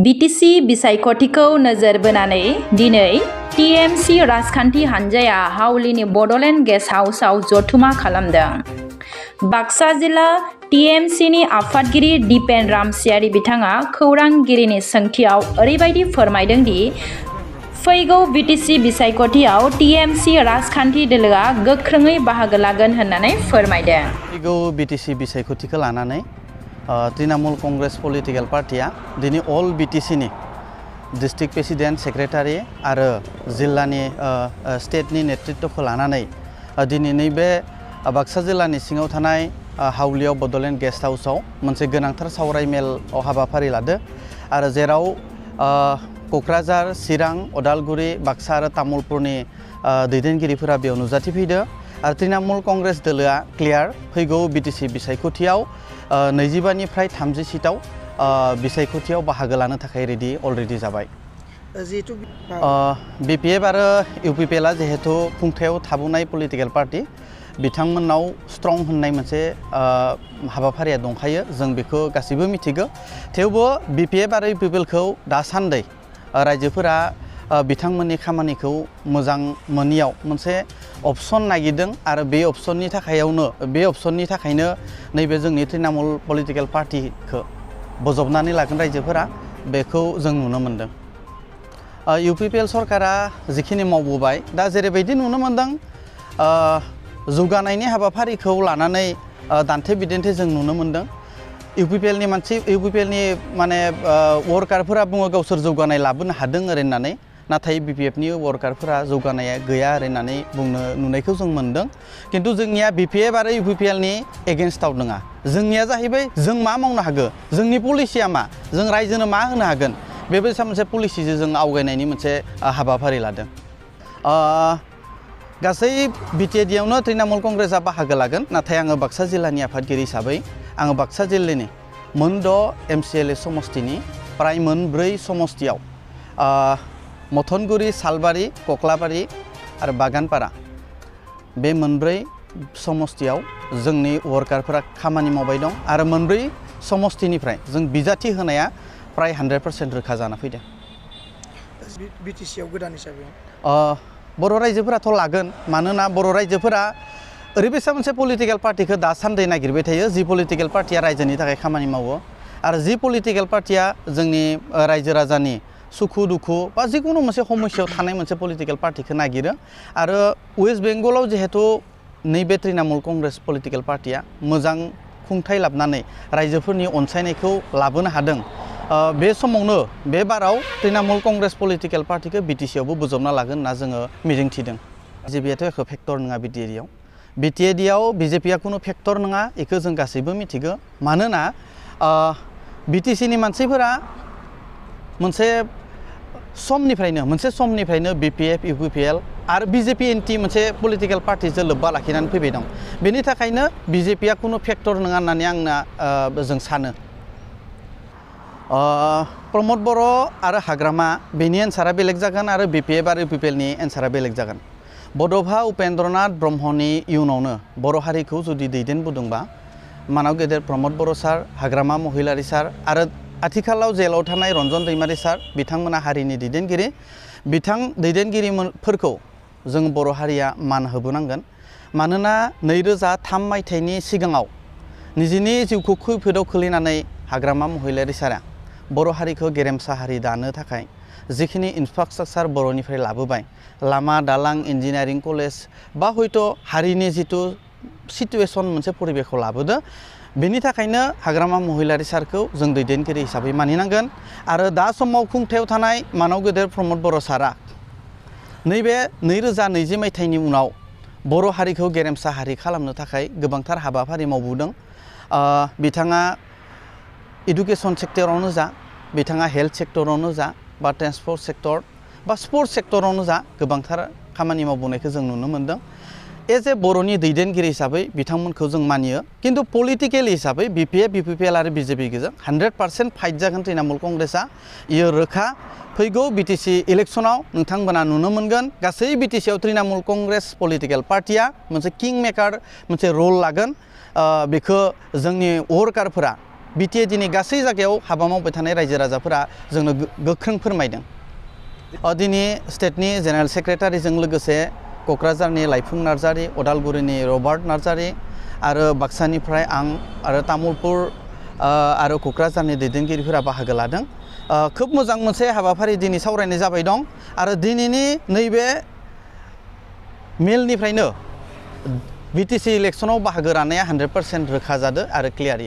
BTC बिसायख'थिखौ नोजोर बोनानै दिनै टिएमसि राजखान्थि हान्जाया हावलिनि बड'लेण्ड गेस्ट हाउसआव जथुमा खालामदों। बाक्सा जिल्ला टिएमसिनि आफादगिरि दिपेन रामसियारि बिथाङा खौरांगिरिनि सोंथियाव ओरैबायदि फोरमायदों दि फैगौ बिटिसि बिसायख'थियाव टिएमसि राजखान्थि दोलोआ गोख्रोङै बाहागो लागोन होननानै फोरमायदों। फैगौ बिटिसि बिसायख'थिखौ लानानै तृणमूल कंग्रेस पलिटिकल पार्टिया दिनै अल बिटिसिनि डिस्ट्रिक्ट प्रेसिडेंट सेक्रेटारि आरो जिल्लानि स्टेटनि नेतृत्वखौ लानानै दिनै नैबे बाक्सा जिल्लानि सिङाव थानाय हावलियाव बड'लेण्ड गेस्ट हाउसआव मोनसे गोनांथार सावराय मेल हाबाफारि लादो आरो जेराव क'क्राझार, चिरां, अदालगुरि, बाक्सा आरो तामुलपुरनि दैदेनगिरिफोरा बेयाव नुजाथिफैदो आरो तृणमूल कंग्रेस दोलोआ क्लियार फैगौ बिटिसि बिसायख'थियाव 25निफ्राय 30 सीटाव बिसायख'थियाव बाहागो लानो थाखाय अलरेडि जाबाय। बिपिएफ आरो इउपिपिएलआ जिहेतु खुंथायाव थाबोनाय पलिटिकल पार्टी बिथांमोननाव स्ट्रं होननाय मोनसे हाबाफारिया दंखायो, जों बेखौ गासैबो मिथिगौ। थेवबो बिपिएफ आरो इउपिपिएलखौ दासान्दि रायजोफोरा बिथांमोननि खामानिखौ मोजां मोनियाव मोनसे अपसन नागिरदों आरो बे अपसननि थाखायनो नैबे जोंनि तृणमूल पलिटिकल पार्टीखौ बजबनानै लागोन रायजोफोरा बेखौ जों नुनो मोनदों। इउपिपिएल सरकारा जिखिनि मावबोबाय दा जेरैबायदि नुनो मोनदों जौगानायनि हाबाफारिखौ लानानै दान्थे बिदान्थे जों नुनो मोनदों। इउपिपिएलनि माने वर्कारफोरा बुङो गावसोर जौगानाय लाबोनो हादों होननानै, नाथाय बिपिएफनि वर्कारफोरा जौगानाया गैया होननानै नुनायखौ जों मोनदों। किन्तु जोंनिया बिपिएफ आरो इउपिपिएलनि एगेन्स्टआव नङा, जोंनिया जाहैबाय जों मा मावनो हागोन, जोंनि पलिसिया मा, जों रायजोनो मा होनो हागोन, बेबायसा मोनसे पलिसिजों जों आवगायनायनि मोनसे हाबाफारि लादों। गासै बिटिएडिआवनो तृणमूल कंग्रेसआ बाहागो लागोन, नाथाय आङो बाक्सा जिल्लानि आफादगिरि हिसाबै आङो बाक्सा जिल्लानि मोन6 एमसिएलए समस्तिनि प्राय मोन4 समस्तियाव मथनगुरि, सालबारि, कक्लाबारि आरो बागानपारा बे मोन4 समस्तियाव जोंनि वर्कारफोरा खामानि मावबाय दं आरो मोन4 समस्तिनिफ्राय जों बिजाथि होनाया प्राय 100% रोखा जाना फैदों। बिटिसिआव गोदान हिसाबै बर' रायजोफोराथ' लागोन, मानोना बर' रायजोफोरा ओरैबायसा मोनसे पलिटिकल पार्टीखौ दासान्दि नागिरबाय थायो जि पलिटिकल पार्टीया रायजोनि थाखाय खामानि मावो आरो जि पलिटिकल पार्टीया जोंनि रायजो राजानि सुखु दुखु बा जिकुनु मोनसे समस्यायाव थानाय मोनसे पलिटिकल पार्टीखौ नागिरो आरो वेस्ट बेंगलाव जिहेतु नैबे तृणमूल कंग्रेस पलिटिकल पार्टीया मोजां खुंथाय लाबोनानै रायजोफोरनि अनसायनायखौ लाबोनो हादों। बे समावनो बे बाराव तृणमूल कंग्रेस पलिटिकल पार्टीखौ बिटिसिआवबो बोजबना लागोन होनना जोङो मिजिंथिदों। बिजेपिआथ' एख' फेक्टर नङा बिटिएडिआव बिजेपिआ खुनु फेक्टर नङा, बेखौ जों गासैबो मिथिगौ। मानोना बिटिसिनि मानसिफोरा मोनसे समनिफ्रायनो बिपिएफ, इउपिपिएल आरो बिजेपि एन्टि मोनसे पलिटिकल पार्टीजों लोब्बा लाखिनानै फैबाय दं। बेनि थाखायनो बिजेपिआ खुनु फेक्टर नङा होननानै जों सानो। प्रमद बर' आरो हाग्रामा बेनि एन्सारा बेलेग जागोन आरो बिपिएफ आरो इउपिपिएलनि एन्सारा बेलेग जागोन। बड'फा उपेन्द्रनाथ ब्रह्मनि इयुनावनो बर' हारिखौ जुदि दैदेनबोदोंबा मानाव गेदेर प्रमद बर' सार, हाग्रामा महिलारि सार आरो आथिखालाव जेलाव थानाय रन्जन दैमारि सार बिथांमोना हारिनि दैदेनगिरि, दैदेनगिरिफोरखौ जों बर' हारिया मान होबोनांगोन। मानोना 2003 मायथाइनि सिगाङाव निजिनि जिउखौ खैफोदाव खोलैनानै हाग्रामा महिलारि सारा बर' हारिखौ गेरेमसा हारि दानो थाखाय जिखिनि इनफ्रास्ट्राक्चार बर'निफ्राय लाबोबाय, लामा दालां, इन्जिनियारिं कलेज बा हयथ' हारिनि जिथु सिटुएसन मोनसे परिबेखौ लाबोदो, बेनि थाखायनो हाग्रामा महिलारि सारखौ जों दैदेनगिरि हिसाबै मानिनांगोन। आरो दा समाव खुंथायाव थानाय मानाव गेदेर प्रमद बर' सारा नैबे 2020 मायथाइनि उनाव बर' हारिखौ गेरेमसा हारि खालामनो थाखाय गोबांथार हाबाफारि मावबोदों। बिथाङा इडुकेसन सेक्टरावनो जा, बिथाङा हेल्थ सेक्टरावनो जा बा ट्रान्सपर्ट सेक्टर बा स्पर्ट्स सेक्टरावनो जा गोबांथार खामानि मावबोनायखौ जों नुनो मोनदों। एज ए बर'नि दैदेनगिरि हिसाबै बिथांमोनखौ जों मानियो, किन्तु पलिटिकेल हिसाबै बिपिएफ, इउपिपिएल आरो बिजेपिजों 100% फाइट जागोन तृणमूल कंग्रेसआ, इयो रोखा। फैगौ बिटिसि इलेक्सनाव नोंथांमोना नुनो मोनगोन गासै बिटिसिआव तृणमूल कंग्रेस पलिटिकल पार्टीया मोनसे किं मेकार मोनसे रल लागोन। बेखौ जोंनि वर्कारफोरा बिटिए दिनै गासै जायगायाव हाबा मावबाय थानाय रायजो राजाफोरा जोंनो गोख्रों फोरमायदों। दिनै स्टेटनि जेनेरेल सेक्रेटारिजों लोगोसे क'क्राझारनि लाइफुं नार्जारि, अदालगुरिनि रबार्ट नार्जारि आरो बाक्सानिफ्राय आं आरो तामुलपुर आरो क'क्राझारनि दैदेनगिरिफोरा बाहागो लादों। खोब मोजां मोनसे हाबाफारि दिनै सावरायनाय जाबाय दं आरो दिनैनि नैबे मेलनिफ्रायनो बिटिसि इलेक्सनाव बाहागो लानाया 100% रोखा जादों आरो क्लियार।